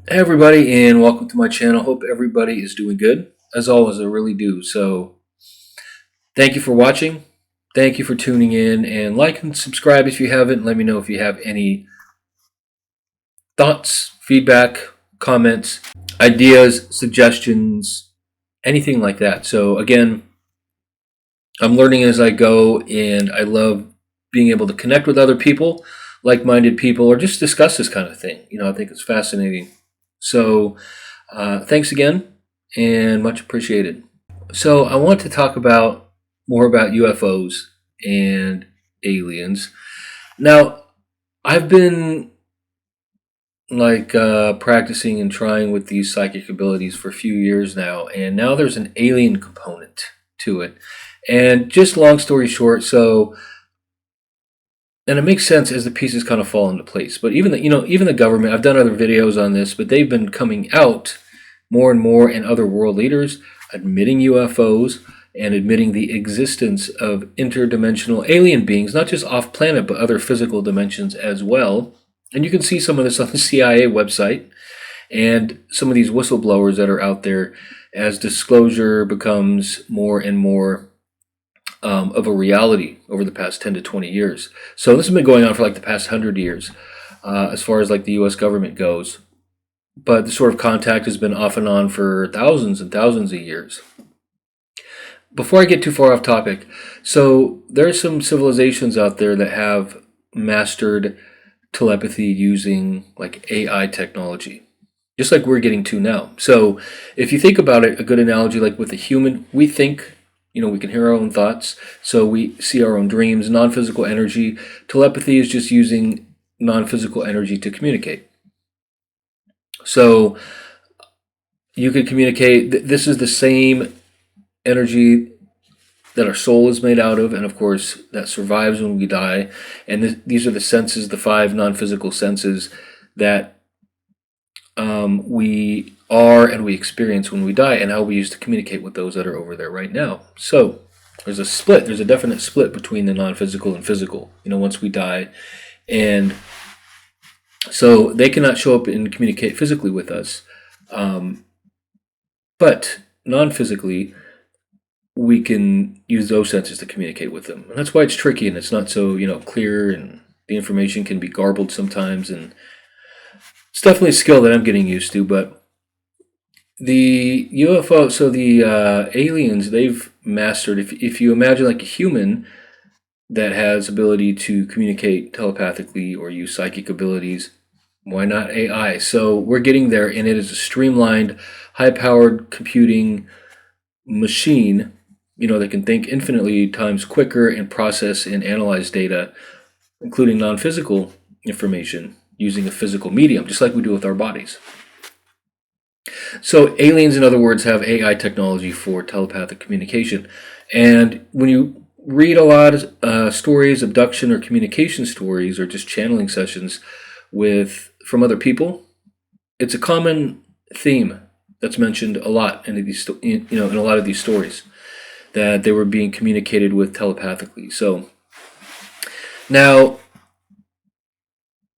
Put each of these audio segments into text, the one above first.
Hey everybody, and welcome to my channel. Hope everybody is doing good. As always, I really do. So, thank you for watching. Thank you for tuning in, and like and subscribe if you haven't. Let me know if you have any thoughts, feedback, comments, ideas, suggestions, anything like that. So, again, I'm learning as I go, and I love being able to connect with other people, like-minded people, or just discuss this kind of thing. I think it's fascinating. So, thanks again, and much appreciated. So, I want to talk about more about UFOs and aliens. Now, I've been practicing and trying with these psychic abilities for a few years now, and now there's an alien component to it. And just long story short, and it makes sense as the pieces kind of fall into place. But even the government, I've done other videos on this, but they've been coming out more and more, and other world leaders admitting UFOs and admitting the existence of interdimensional alien beings, not just off planet, but other physical dimensions as well. And you can see some of this on the CIA website and some of these whistleblowers that are out there as disclosure becomes more and more of a reality over the past 10 to 20 years. So this has been going on for like the past 100 years as far as like the U.S. government goes. But the sort of contact has been off and on for thousands and thousands of years. Before I get too far off topic, so there are some civilizations out there that have mastered telepathy using like AI technology, just like we're getting to now. So if you think about it, a good analogy, like with a human, we think, we can hear our own thoughts, so we see our own dreams, non-physical energy. Telepathy is just using non-physical energy to communicate. So you could communicate, this is the same energy that our soul is made out of, and of course that survives when we die. And these are the senses, the five non-physical senses that we are and we experience when we die, and how we use to communicate with those that are over there right now. So there's a definite split between the non-physical and physical, once we die. And so they cannot show up and communicate physically with us. But non-physically, we can use those senses to communicate with them. And that's why it's tricky, and it's not so, clear, and the information can be garbled sometimes. And it's definitely a skill that I'm getting used to. But the UFO, so the aliens, they've mastered, if you imagine like a human that has ability to communicate telepathically or use psychic abilities, why not AI? So we're getting there, and it is a streamlined, high-powered computing machine, that can think infinitely times quicker and process and analyze data, including non-physical information, using a physical medium, just like we do with our bodies. So aliens, in other words, have AI technology for telepathic communication. And when you read a lot of stories, abduction or communication stories, or just channeling sessions from other people, it's a common theme that's mentioned a lot in a lot of these stories, that they were being communicated with telepathically. So now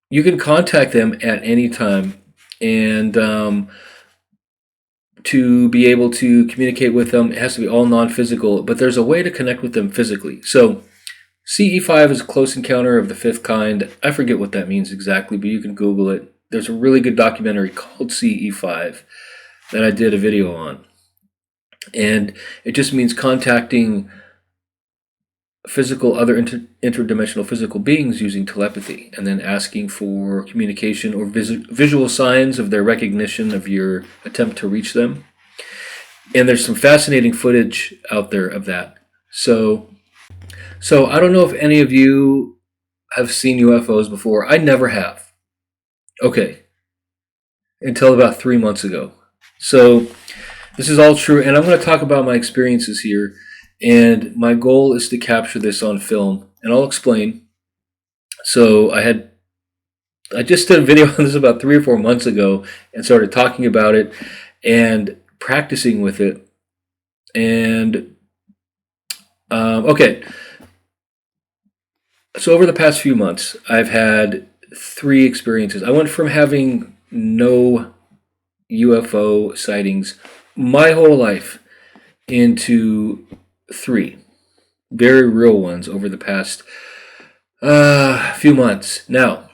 you can contact them at any time, and to be able to communicate with them, it has to be all non-physical, but there's a way to connect with them physically. So CE5 is a close encounter of the fifth kind. I forget what that means exactly, but you can Google it. There's a really good documentary called CE5 that I did a video on. And it just means contacting other interdimensional physical beings using telepathy, and then asking for communication or visual signs of their recognition of your attempt to reach them. And there's some fascinating footage out there of that. So I don't know if any of you have seen UFOs before. I never have. Okay. Until about 3 months ago. So this is all true, and I'm going to talk about my experiences here. And my goal is to capture this on film, and I'll explain. So I just did a video on this about 3 or 4 months ago, and started talking about it and practicing with it. And okay, so over the past few months, I've had 3 experiences. I went from having no UFO sightings my whole life into three very real ones over the past few months. Now,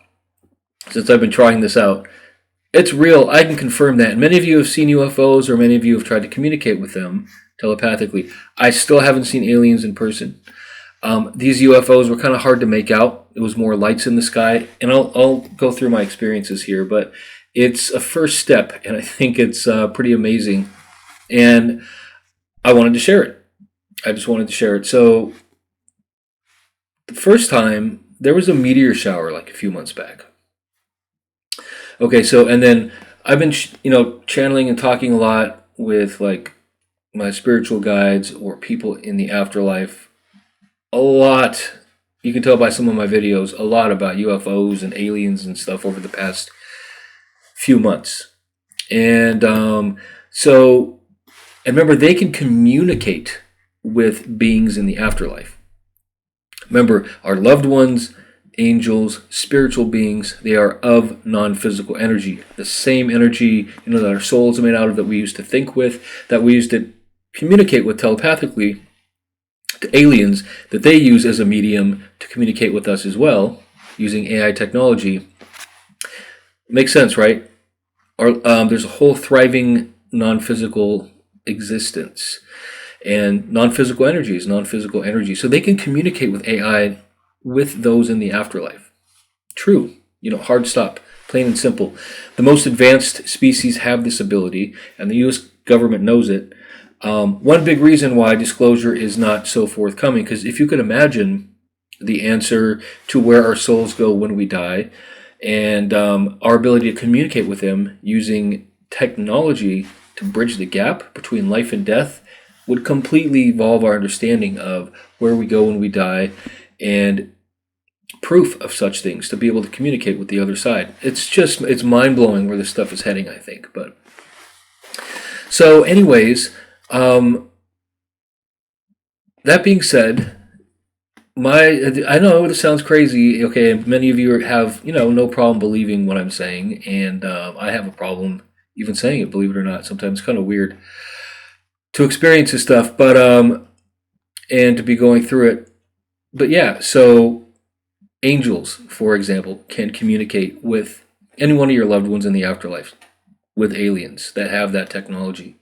since I've been trying this out, it's real. I can confirm that. Many of you have seen UFOs, or many of you have tried to communicate with them telepathically. I still haven't seen aliens in person. These UFOs were kind of hard to make out. It was more lights in the sky, and I'll go through my experiences here, but it's a first step, and I think it's pretty amazing. And I wanted to share it. I just wanted to share it. So the first time there was a meteor shower like a few months back. Okay, so and then I've been channeling and talking a lot with like my spiritual guides or people in the afterlife. A lot, you can tell by some of my videos, a lot about UFOs and aliens and stuff over the past few months. And so, and remember, they can communicate with beings in the afterlife. Remember, our loved ones, angels, spiritual beings, they are of non-physical energy. The same energy, that our souls are made out of, that we used to think with, that we used to communicate with telepathically, to aliens, that they use as a medium to communicate with us as well, using AI technology. Makes sense, right? There's a whole thriving non-physical existence. And non-physical energy is non-physical energy. So they can communicate with AI with those in the afterlife. True. Hard stop. Plain and simple. The most advanced species have this ability, and the U.S. government knows it. One big reason why disclosure is not so forthcoming, because if you could imagine the answer to where our souls go when we die, and our ability to communicate with them using technology to bridge the gap between life and death, would completely evolve our understanding of where we go when we die, and proof of such things to be able to communicate with the other side. It's mind-blowing where this stuff is heading, I think. But so anyways, that being said, I know this sounds crazy. Okay, many of you have no problem believing what I'm saying, and I have a problem even saying it. Believe it or not, sometimes it's kind of weird to experience this stuff, but and to be going through it. But yeah, so angels, for example, can communicate with any one of your loved ones in the afterlife, with aliens that have that technology.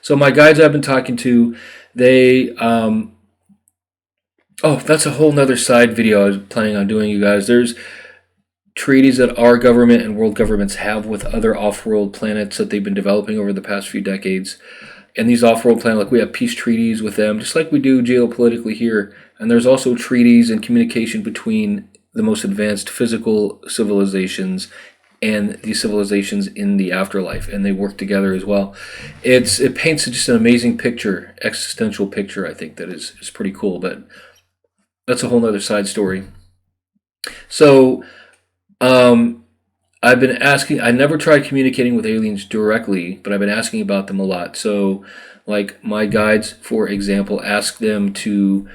So my guides I've been talking to, they that's a whole nother side video I was planning on doing, you guys. There's treaties that our government and world governments have with other off-world planets that they've been developing over the past few decades. And these off-world planets, like we have peace treaties with them, just like we do geopolitically here. And there's also treaties and communication between the most advanced physical civilizations and these civilizations in the afterlife, and they work together as well. It paints just an amazing picture, existential picture, I think, that is pretty cool, but that's a whole nother side story. So, I've been asking, I never tried communicating with aliens directly, but I've been asking about them a lot. So, like my guides, for example, ask them to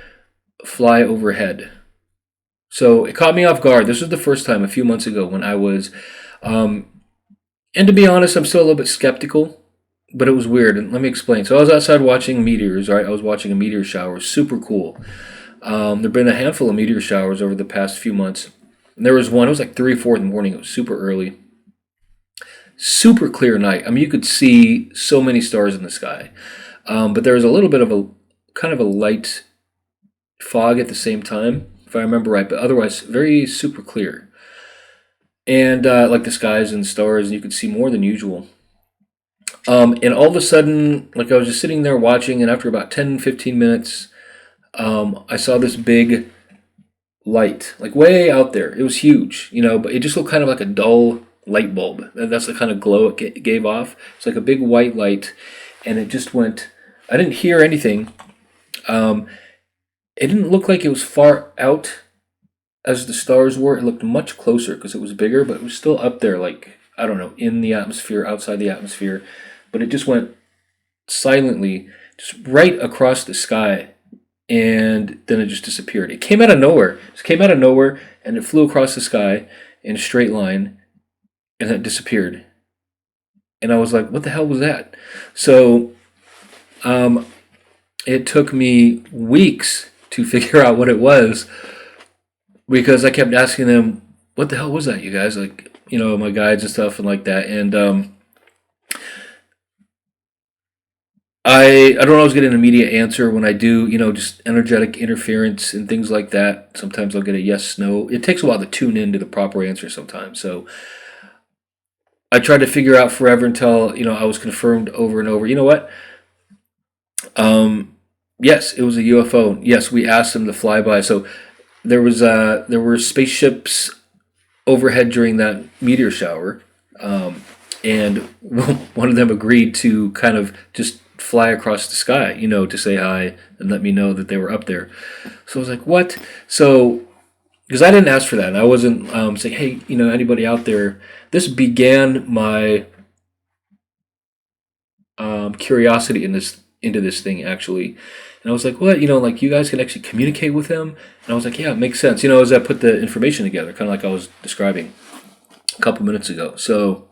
fly overhead. So it caught me off guard. This was the first time a few months ago when I was, and to be honest, I'm still a little bit skeptical, but it was weird. And let me explain. So I was outside watching meteors, right? I was watching a meteor shower. It was super cool. There have been a handful of meteor showers over the past few months. And there was one, it was like 3 or 4 in the morning. It was super early. Super clear night. I mean, you could see so many stars in the sky. But there was a little bit of a kind of a light fog at the same time, if I remember right. But otherwise, very super clear. And like the skies and stars, and you could see more than usual. And all of a sudden, like I was just sitting there watching, and after about 10, 15 minutes, I saw this big light, like way out there. It was huge, but it just looked kind of like a dull light bulb. That's the kind of glow it gave off. It's like a big white light, and it just went. I didn't hear anything. It didn't look like it was far out as the stars were. It looked much closer because it was bigger, but it was still up there, like, I don't know, in the atmosphere, outside the atmosphere. But it just went silently, just right across the sky. And then it just disappeared. It came out of nowhere. It just came out of nowhere, and it flew across the sky in a straight line, and it disappeared. And I was like, what the hell was that? So it took me weeks to figure out what it was, because I kept asking them, what the hell was that, you guys? Like, my guides and stuff and like that. And I don't always get an immediate answer. When I do, just energetic interference and things like that, sometimes I'll get a yes, no. It takes a while to tune into the proper answer sometimes. So I tried to figure out forever until, I was confirmed over and over. You know what? Yes, it was a UFO. Yes, we asked them to fly by. So there were spaceships overhead during that meteor shower, and one of them agreed to kind of just fly across the sky, to say hi and let me know that they were up there. So I was like, what? So, because I didn't ask for that, and I wasn't saying, hey, anybody out there. This began my curiosity into this thing, actually. And I was like, what? Like, you guys can actually communicate with them? And I was like, yeah, it makes sense. As I put the information together, kind of like I was describing a couple minutes ago. So,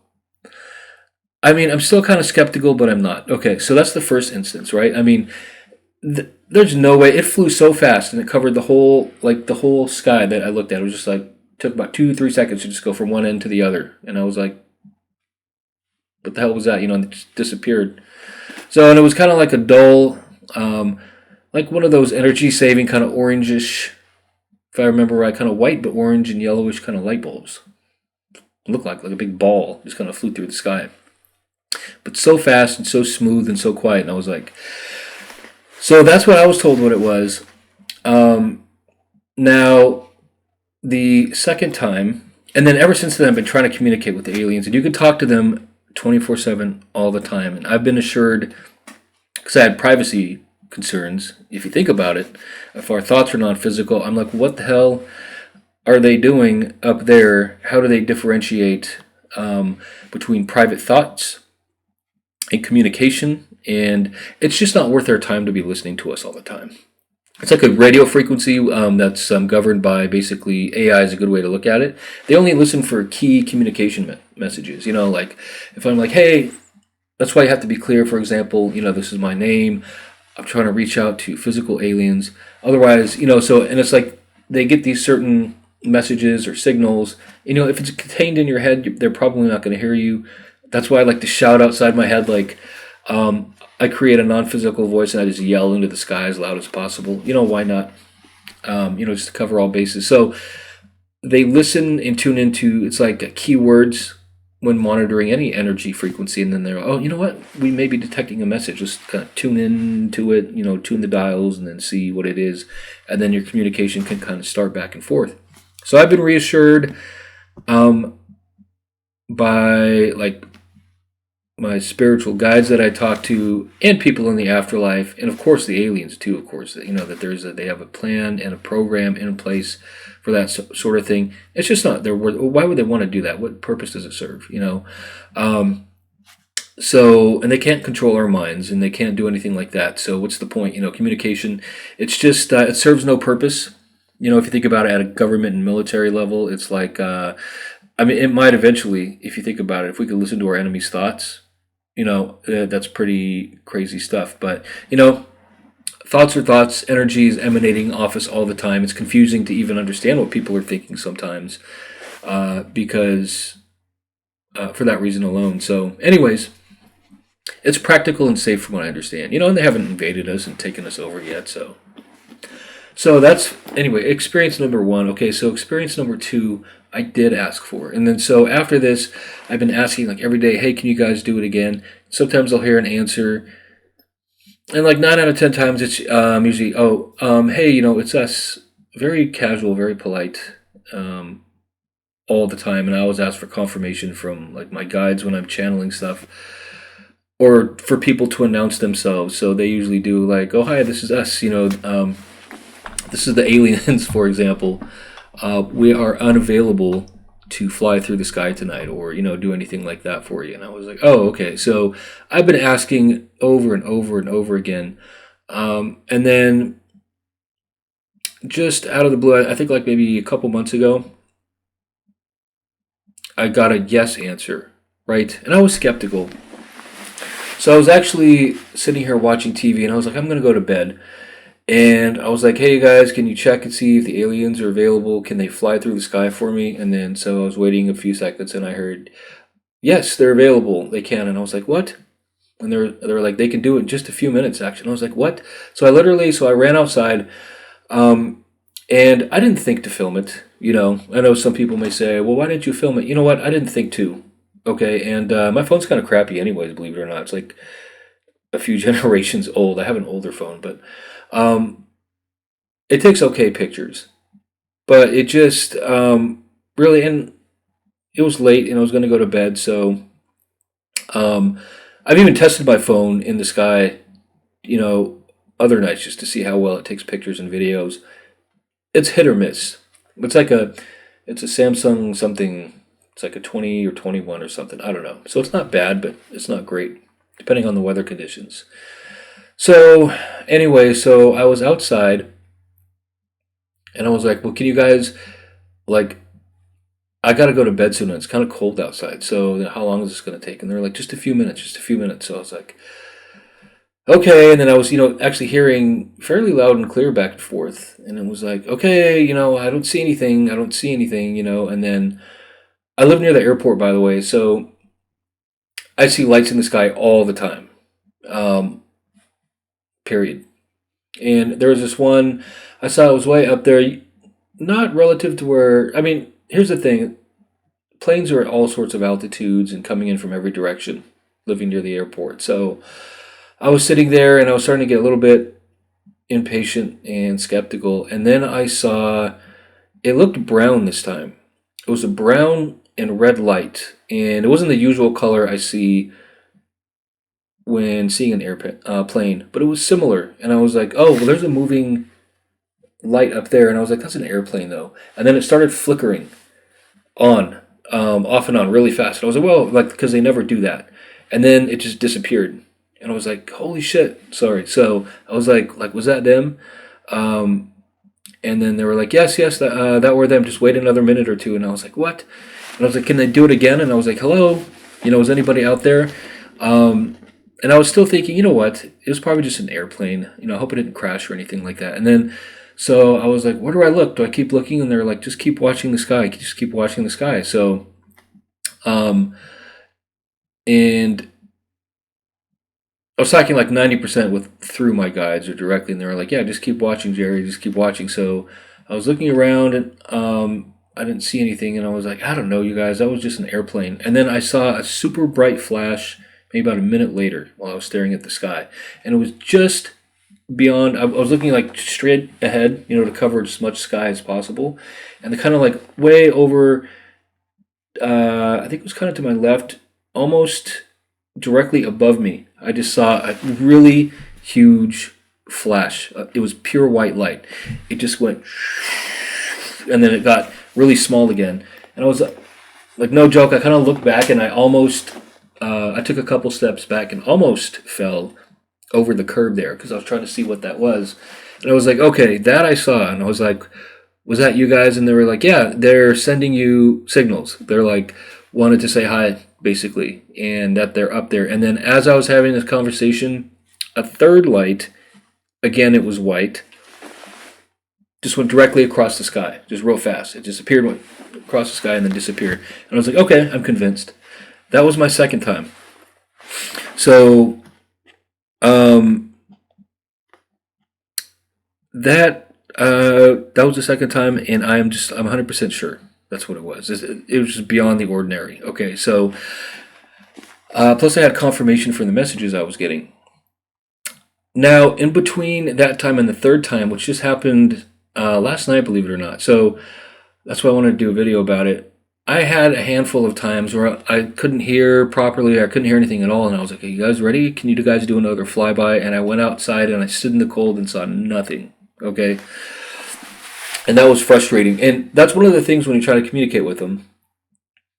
I mean, I'm still kind of skeptical, but I'm not. Okay, so that's the first instance, right? I mean, there's no way. It flew so fast, and it covered the whole sky that I looked at. It was just like, took about 2-3 seconds to just go from one end to the other. And I was like, what the hell was that? And it just disappeared. So, and it was kind of like a dull, like one of those energy saving kind of orangish, if I remember right, kind of white but orange and yellowish kind of light bulbs. It looked like a big ball just kind of flew through the sky. But so fast and so smooth and so quiet. And I was like, so that's what I was told what it was. Now, the second time, and then ever since then, I've been trying to communicate with the aliens. And you can talk to them 24/7 all the time. And I've been assured, because I had privacy concerns, if you think about it, if our thoughts are non-physical, I'm like, what the hell are they doing up there? How do they differentiate between private thoughts and communication? And it's just not worth their time to be listening to us all the time. It's like a radio frequency that's governed by, basically, AI is a good way to look at it. They only listen for key communication messages. Like if I'm like, hey, that's why you have to be clear. For example, this is my name. I'm trying to reach out to physical aliens. Otherwise, so, and it's like they get these certain messages or signals. If it's contained in your head, they're probably not going to hear you. That's why I like to shout outside my head, like, I create a non-physical voice and I just yell into the sky as loud as possible. Why not? Just to cover all bases. So they listen and tune into, it's like keywords when monitoring any energy frequency, and then they're, oh, you know what? We may be detecting a message. Just kind of tune into it, tune the dials and then see what it is. And then your communication can kind of start back and forth. So I've been reassured by, like, my spiritual guides that I talk to, and people in the afterlife, and of course the aliens too. Of course, that they have a plan and a program in place for that sort of thing. It's just not their word. Why would they want to do that? What purpose does it serve? So, and they can't control our minds, and they can't do anything like that. So, what's the point? Communication. It's just it serves no purpose. If you think about it at a government and military level, it's like, I mean, it might eventually, if you think about it, if we could listen to our enemy's thoughts. That's pretty crazy stuff. But, thoughts are thoughts, energy is emanating off us all the time. It's confusing to even understand what people are thinking sometimes because for that reason alone. So, anyways, it's practical and safe from what I understand. And they haven't invaded us and taken us over yet. So that's, anyway, experience number one. Okay, so experience number two, I did ask for. And then so after this, I've been asking like every day, hey, can you guys do it again? Sometimes I'll hear an answer. And like 9 out of 10 times, it's usually, hey, it's us. Very casual, very polite all the time. And I always ask for confirmation from like my guides when I'm channeling stuff. Or for people to announce themselves. So they usually do like, oh, hi, this is us, this is the aliens, for example. We are unavailable to fly through the sky tonight or, do anything like that for you. And I was like, oh, okay. So I've been asking over and over and over again. And then just out of the blue, I think like maybe a couple months ago, I got a yes answer right? And I was skeptical. So I was actually sitting here watching TV, and I was like, I'm going to go to bed. And I was like, hey, guys, can you check and see if the aliens are available? Can they fly through the sky for me? And then so I was waiting a few seconds, and I heard, yes, they're available. They can. And I was like, what? And they're like, they can do it in just a few minutes, actually. And I was like, what? So I ran outside, and I didn't think to film it. I know some people may say, well, why didn't you film it? You know what? I didn't think to. Okay, and my phone's kind of crappy anyways, believe it or not. It's like a few generations old. I have an older phone, but it takes okay pictures. But it just really, and it was late, and I was going to go to bed, so I've even tested my phone in the sky, you know, other nights just to see how well it takes pictures and videos. It's hit or miss. It's like it's a Samsung something. It's like a 20 or 21 or something. I don't know. So it's not bad, but it's not great, depending on the weather conditions. So anyway, so I was outside, and I was like, well, can you guys, like, I got to go to bed soon, and it's kind of cold outside. So how long is this going to take? And they're like, just a few minutes, just a few minutes. So I was like, okay. And then I was, actually hearing fairly loud and clear back and forth. And it was like, okay, I don't see anything. I don't see anything, And then I live near the airport, by the way. So I see lights in the sky all the time, period. And there was this one I saw, it was way up there, not relative to where, I mean, here's the thing. Planes are at all sorts of altitudes and coming in from every direction, living near the airport. So I was sitting there, and I was starting to get a little bit impatient and skeptical. And then I saw it looked brown this time. It was a brown and red light, and it wasn't the usual color I see when seeing an plane, but it was similar. And I was like, oh, well, there's a moving light up there. And I was like, that's an airplane, though. And then it started flickering on, off and on really fast. And I was like, well, like, because they never do that. And then it just disappeared. And I was like, holy shit, sorry. So I was like, was that them? And then they were like, yes, that were them. Just wait another minute or two. And I was like, what? And I was like, can they do it again? And I was like, hello? Is anybody out there? And I was still thinking, you know what? It was probably just an airplane. I hope it didn't crash or anything like that. And then, so I was like, where do I look? Do I keep looking? And they're like, just keep watching the sky. Just keep watching the sky. So, and I was talking like 90% through my guides or directly, and they were like, yeah, just keep watching, Jerry. Just keep watching. So I was looking around, and I didn't see anything. And I was like, I don't know, you guys. That was just an airplane. And then I saw a super bright flash maybe about a minute later while I was staring at the sky. And it was just beyond, I was looking like straight ahead, to cover as much sky as possible. And the kind of like way over, I think it was kind of to my left, almost directly above me. I just saw a really huge flash. It was pure white light. It just went, and then it got really small again. And I was like, no joke, I kind of looked back, and I almost, I took a couple steps back and almost fell over the curb there because I was trying to see what that was. And I was like, okay, that I saw. And I was like, was that you guys? And they were like, yeah, they're sending you signals. They're like, wanted to say hi, basically, and that they're up there. And then as I was having this conversation, a third light, again, it was white, just went directly across the sky, just real fast. It just appeared, went across the sky, and then disappeared. And I was like, okay, I'm convinced. That was my second time. So, that was the second time, and I'm 100% sure that's what it was. It was just beyond the ordinary. Okay, so plus I had confirmation from the messages I was getting. Now, in between that time and the third time, which just happened last night, believe it or not. So that's why I wanted to do a video about it. I had a handful of times where I couldn't hear properly. I couldn't hear anything at all, and I was like, "Are you guys ready? Can you guys do another flyby?" And I went outside and I stood in the cold and saw nothing. Okay. And that was frustrating. And that's one of the things when you try to communicate with them,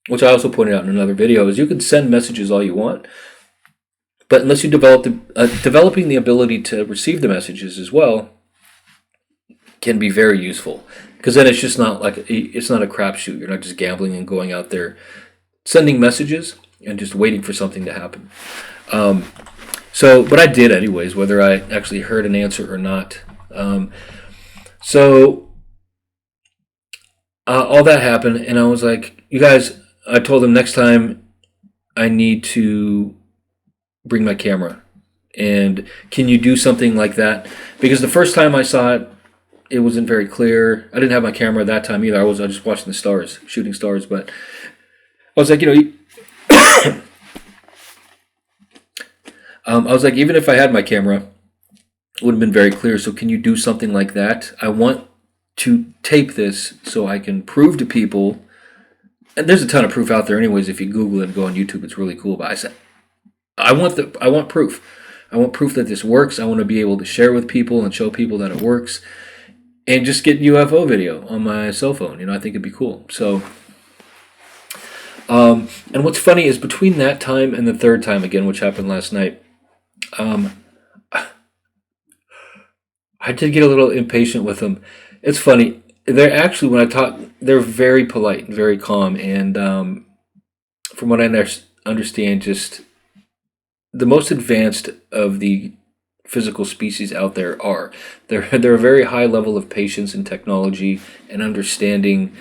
which I also pointed out in another video, is you can send messages all you want, but unless you developing the ability to receive the messages as well can be very useful. Because then it's just not like, it's not a crapshoot. You're not just gambling and going out there sending messages. and just waiting for something to happen. So, but I did anyways, whether I actually heard an answer or not. So all that happened, and I was like, you guys, I told them next time I need to bring my camera. And can you do something like that? Because the first time I saw it, it wasn't very clear. I didn't have my camera that time either. I was just watching the stars, shooting stars. But I was like, I was like, even if I had my camera, it would have been very clear. So can you do something like that? I want to tape this so I can prove to people. And there's a ton of proof out there, anyways. If you Google it and go on YouTube, it's really cool. But I said, I want proof. I want proof that this works. I want to be able to share with people and show people that it works, and just get UFO video on my cell phone. I think it'd be cool. So, and what's funny is between that time and the third time again, which happened last night, I did get a little impatient with them. It's funny. They're actually, when I talk, they're very polite and very calm, and from what I understand, just the most advanced of the physical species out there are. They're a very high level of patience and technology and understanding.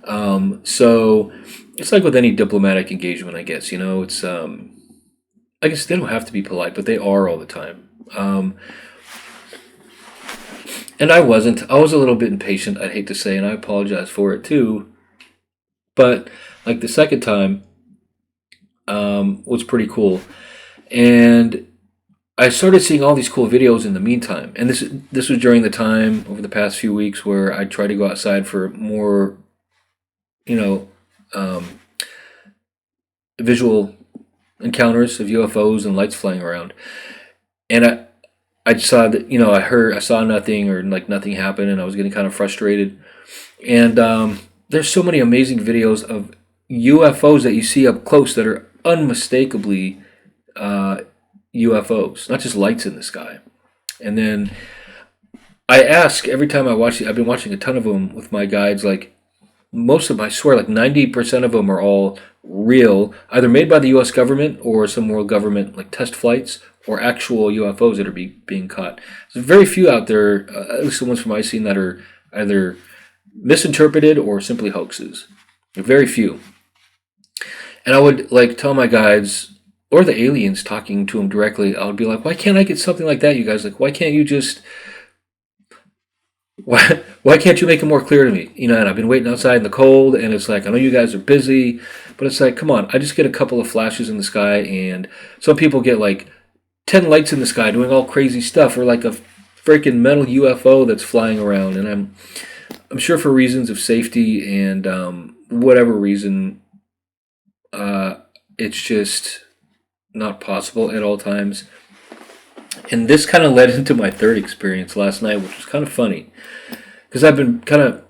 So it's like with any diplomatic engagement, I guess. It's I guess they don't have to be polite, but they are all the time. And I wasn't. I was a little bit impatient, I'd hate to say, and I apologize for it too. But like the second time was pretty cool. And I started seeing all these cool videos in the meantime. And this was during the time over the past few weeks where I tried to go outside for more, visual encounters of UFOs and lights flying around. And I saw that, I saw nothing, or like nothing happened, and I was getting kind of frustrated. And there's so many amazing videos of UFOs that you see up close that are unmistakably UFOs, not just lights in the sky. And then I ask every time I watch it, I've been watching a ton of them with my guides, like most of them, I swear, like 90% of them are all real, either made by the U.S. government or some world government, like test flights, or actual UFOs that are being caught. There's very few out there, at least the ones from I've seen, that are either misinterpreted or simply hoaxes. Very few. And I would like tell my guides, or the aliens talking to them directly, I would be like, why can't I get something like that, you guys? Like, why can't you just... Why can't you make it more clear to me? And I've been waiting outside in the cold, and it's like, I know you guys are busy, but it's like, come on, I just get a couple of flashes in the sky, and some people get like 10 lights in the sky doing all crazy stuff, or like a freaking metal UFO that's flying around. And I'm sure for reasons of safety and whatever reason, it's just not possible at all times. And this kind of led into my third experience last night, which was kind of funny. Because I've been kind of,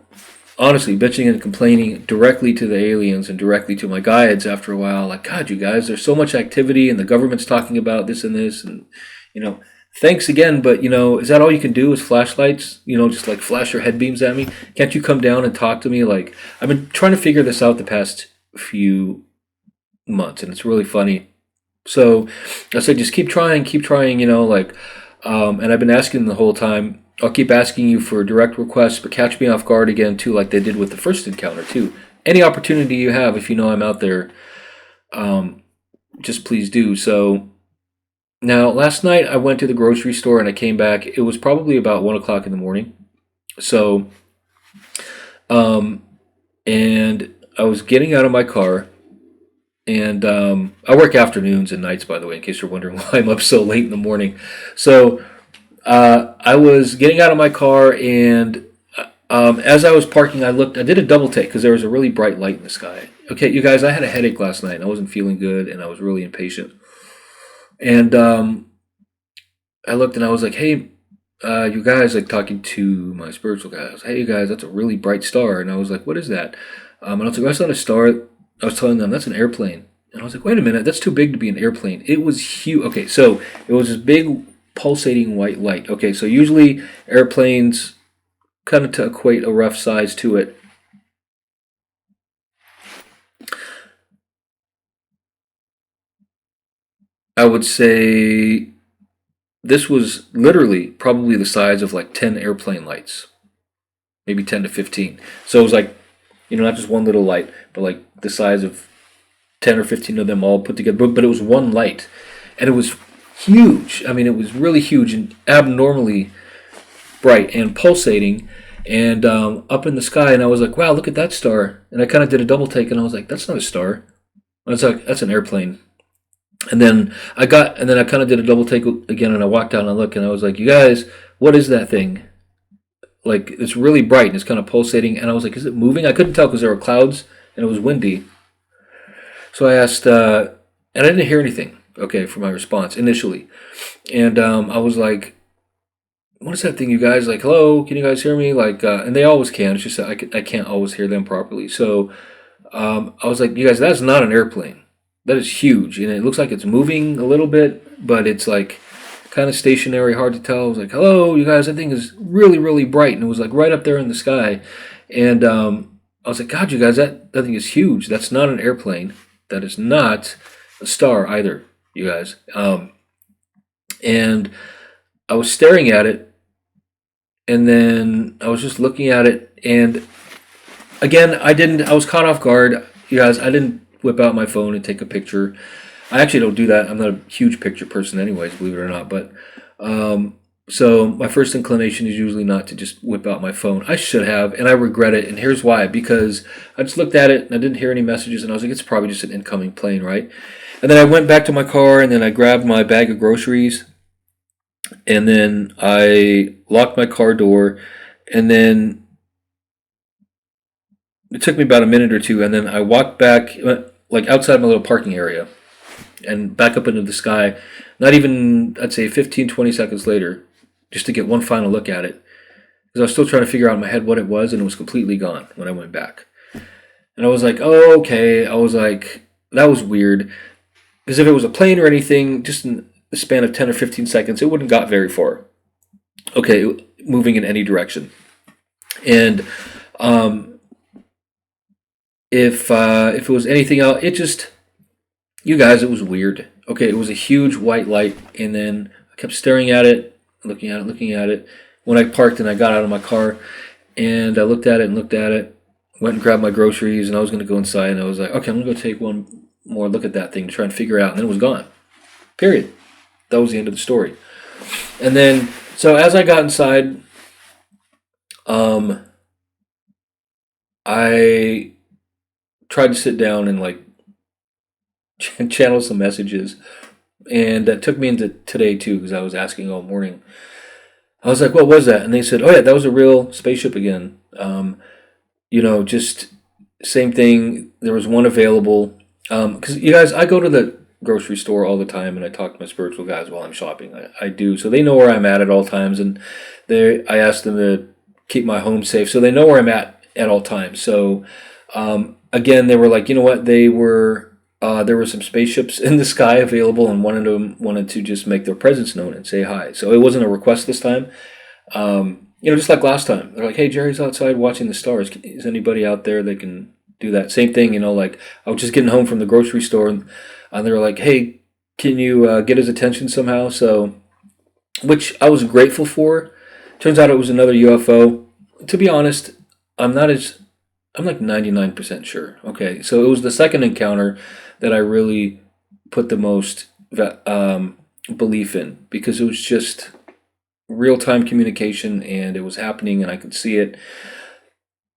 honestly, bitching and complaining directly to the aliens and directly to my guides after a while. Like, God, you guys, there's so much activity, and the government's talking about this and this. And, thanks again, but, is that all you can do is flashlights? Just like flash your head beams at me? Can't you come down and talk to me? Like, I've been trying to figure this out the past few months, and it's really funny. So I said, just keep trying, and I've been asking the whole time. I'll keep asking you for direct requests, but catch me off guard again too, like they did with the first encounter too. Any opportunity you have, if you know I'm out there, just please do. So now, last night I went to the grocery store and I came back. It was probably about 1:00 in the morning. So, and I was getting out of my car. And I work afternoons and nights, by the way, in case you're wondering why I'm up so late in the morning. So I was getting out of my car, and as I was parking, I did a double take because there was a really bright light in the sky. Okay, you guys, I had a headache last night, and I wasn't feeling good, and I was really impatient. And I looked, and I was like, hey, you guys, like talking to my spiritual guys, hey, you guys, that's a really bright star. And I was like, what is that? And I was like, that's not a star. I was telling them, that's an airplane. And I was like, wait a minute, that's too big to be an airplane. It was huge. Okay, so it was this big pulsating white light. Okay, so usually airplanes, kind of to equate a rough size to it, I would say this was literally probably the size of like 10 airplane lights, maybe 10 to 15. So it was like, not just one little light, but like the size of 10 or 15 of them all put together. But it was one light. And it was huge. I mean, it was really huge and abnormally bright and pulsating and up in the sky. And I was like, wow, look at that star. And I kind of did a double take and I was like, that's not a star. I was like, that's an airplane. And then I kind of did a double take again, and I walked out and I looked, and I was like, "You guys, what is that thing? Like, it's really bright and it's kind of pulsating." And I was like, "Is it moving?" I couldn't tell because there were clouds and it was windy. So I asked, and I didn't hear anything. Okay, for my response initially, and I was like, "What is that thing, you guys? Like, hello, can you guys hear me?" Like, and they always can. It's just that I can't always hear them properly. So I was like, "You guys, that's not an airplane. That is huge, and it looks like it's moving a little bit, but it's like kind of stationary, hard to tell." I was like, "Hello, you guys, that thing is really, really bright," and it was like right up there in the sky. And I was like, "God, you guys, that thing is huge. That's not an airplane. That is not a star either, you guys." And I was staring at it, and then I was just looking at it, and again, I was caught off guard, you guys. I didn't whip out my phone and take a picture. I actually don't do that. I'm not a huge picture person, anyways, believe it or not. But so my first inclination is usually not to just whip out my phone. I should have, and I regret it. And here's why: because I just looked at it and I didn't hear any messages, and I was like, it's probably just an incoming plane, right? And then I went back to my car, and then I grabbed my bag of groceries, and then I locked my car door, and then it took me about a minute or two, and then I walked back, like outside my little parking area, and back up into the sky. Not even, I'd say, 15, 20 seconds later, just to get one final look at it, because I was still trying to figure out in my head what it was, and it was completely gone when I went back. And I was like, oh, okay. I was like, that was weird. Because if it was a plane or anything, just in the span of 10 or 15 seconds, it wouldn't got very far. Okay, moving in any direction. And if it was anything else, it just, you guys, it was weird. Okay, it was a huge white light, and then I kept staring at it, looking at it, looking at it. When I parked and I got out of my car, and I looked at it and looked at it, went and grabbed my groceries, and I was going to go inside, and I was like, okay, I'm going to go take one more look at that thing to try and figure it out, and then it was gone. Period. That was the end of the story. And then, so as I got inside, I tried to sit down and like channel some messages, and that took me into today too, because I was asking all morning. I was like, what was that? And they said, oh yeah, that was a real spaceship again. Just same thing. There was one available. Because you guys, I go to the grocery store all the time, and I talk to my spiritual guys while I'm shopping. I do. So they know where I'm at all times, and I ask them to keep my home safe. So they know where I'm at all times. So again, they were like, you know what? There were some spaceships in the sky available, and one of them wanted to just make their presence known and say hi. So it wasn't a request this time. Just like last time. They're like, hey, Jerry's outside watching the stars. Is anybody out there that can do that? Same thing, like I was just getting home from the grocery store, and they were like, hey, can you get his attention somehow? So, which I was grateful for. Turns out it was another UFO. To be honest, I'm like 99% sure. Okay, so it was the second encounter that I really put the most belief in, because it was just real-time communication, and it was happening, and I could see it.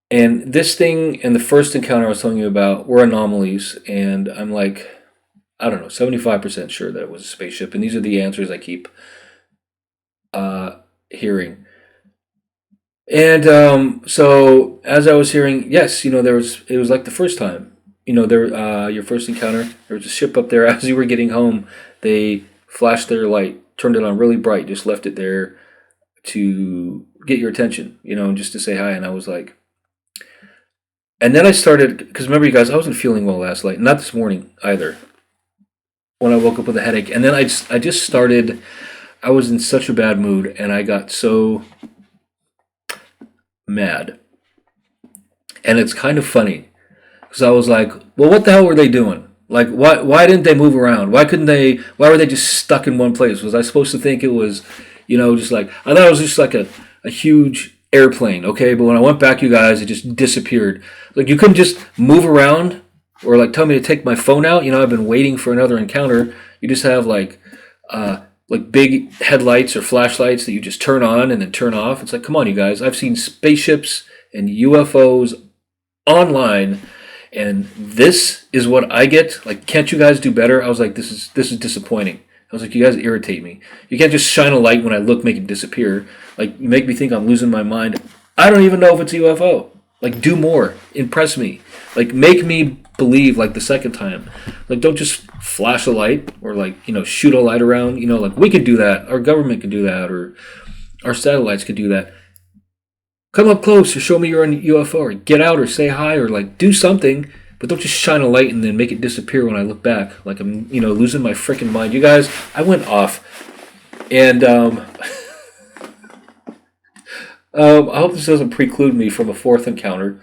And this thing and the first encounter I was telling you about were anomalies, and I'm like, I don't know, 75% sure that it was a spaceship, and these are the answers I keep hearing. And so as I was hearing, yes, it was like the first time, your first encounter, there was a ship up there. As you were getting home, they flashed their light, turned it on really bright, just left it there to get your attention, and just to say hi. And I was like, and then I started, because remember, you guys, I wasn't feeling well last night, not this morning either, when I woke up with a headache. And then I just started, I was in such a bad mood, and I got so mad. And it's kind of funny, because I was like, well, what the hell were they doing? Like, why didn't they move around? Why couldn't they? Why were they just stuck in one place? Was I supposed to think it was, just like I thought it was just like a huge airplane, okay? But when I went back, you guys, it just disappeared. Like you couldn't just move around or like tell me to take my phone out. I've been waiting for another encounter. You just have like big headlights or flashlights that you just turn on and then turn off. It's like, come on, you guys. I've seen spaceships and UFOs online, and this is what I get. Like, can't you guys do better? I was like, this is disappointing. I was like, you guys irritate me. You can't just shine a light when I look, make it disappear. Like, you make me think I'm losing my mind. I don't even know if it's a UFO. Like, do more. Impress me. Like, make me believe like the second time. Like, don't just flash a light or like, shoot a light around. Like we could do that. Our government could do that, or our satellites could do that. Come up close or show me you're on a UFO, or get out or say hi, or like do something, but don't just shine a light and then make it disappear when I look back. Like I'm, losing my freaking mind. You guys, I went off. And I hope this doesn't preclude me from a fourth encounter.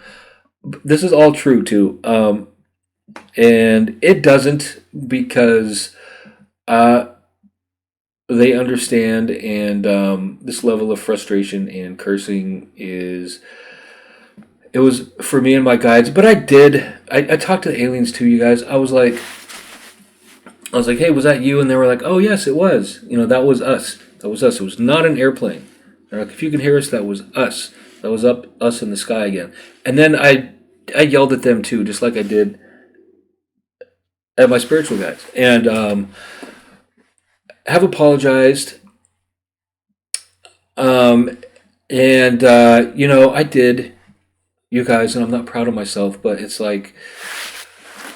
This is all true too. And it doesn't, because they understand, and this level of frustration and cursing it was for me and my guides. But I talked to the aliens too, you guys. I was like, hey, was that you? And they were like, oh yes, it was. That was us. It was not an airplane. They're like, if you can hear us, that was us. That was us in the sky again. And then I yelled at them too, just like I did at my spiritual guides, and have apologized. I did, you guys, and I'm not proud of myself, but it's like,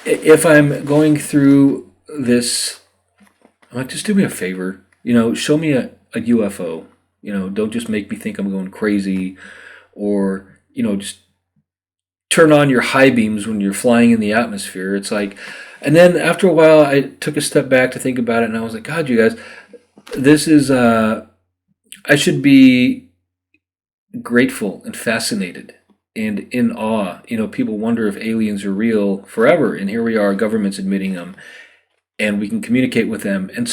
if I'm going through this, I'm like, just do me a favor, show me a UFO, don't just make me think I'm going crazy, or, just turn on your high beams when you're flying in the atmosphere. It's like, and then after a while, I took a step back to think about it, and I was like, God, you guys, this is, I should be grateful and fascinated and in awe. People wonder if aliens are real forever, and here we are, governments admitting them, and we can communicate with them, and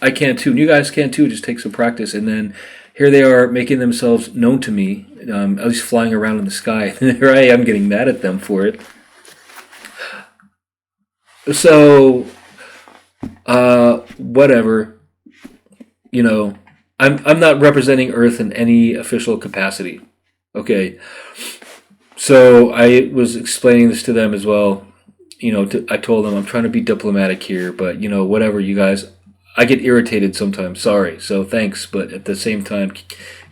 I can too, and you guys can too. Just take some practice, and then here they are making themselves known to me, at least flying around in the sky. Here I am getting mad at them for it. So, whatever. I'm not representing Earth in any official capacity. Okay. So I was explaining this to them as well. I told them I'm trying to be diplomatic here, but whatever, you guys. I get irritated sometimes. Sorry. So thanks, but at the same time,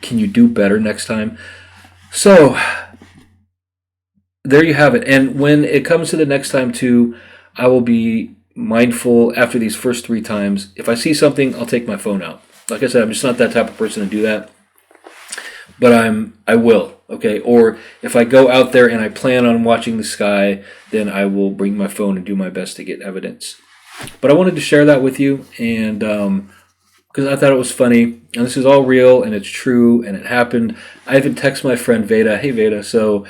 can you do better next time? So there you have it. And when it comes to the next time too, I will be mindful after these first 3 times. If I see something, I'll take my phone out. Like I said, I'm just not that type of person to do that. But I will, okay? Or if I go out there and I plan on watching the sky, then I will bring my phone and do my best to get evidence. But I wanted to share that with you, and because I thought it was funny, and this is all real, and it's true, and it happened. I even text my friend Veda, hey Veda, so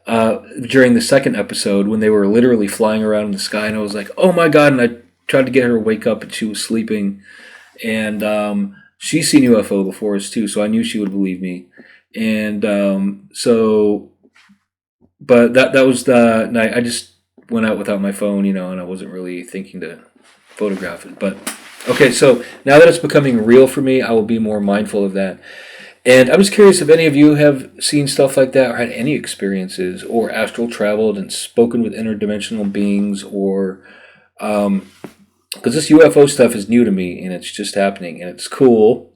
during the second episode when they were literally flying around in the sky, and I was like, oh my God, and I tried to get her to wake up, and she was sleeping, and she's seen UFO before us too, so I knew she would believe me. And but that was the night. I just went out without my phone, and I wasn't really thinking to photograph it. But okay, so now that it's becoming real for me, I will be more mindful of that. And I was curious if any of you have seen stuff like that, or had any experiences, or astral traveled and spoken with interdimensional beings, or because this UFO stuff is new to me, and it's just happening, and it's cool.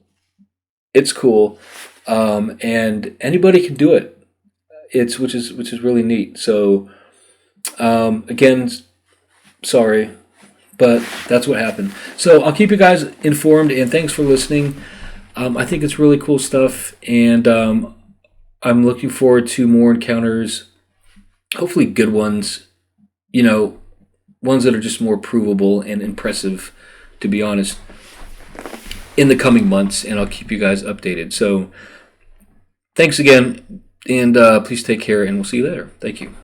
It's cool, and anybody can do it. Which is really neat. So again, sorry, but that's what happened. So I'll keep you guys informed, and thanks for listening. I think it's really cool stuff, and I'm looking forward to more encounters, hopefully good ones, ones that are just more provable and impressive, to be honest, in the coming months, and I'll keep you guys updated. So thanks again, and please take care, and we'll see you later. Thank you.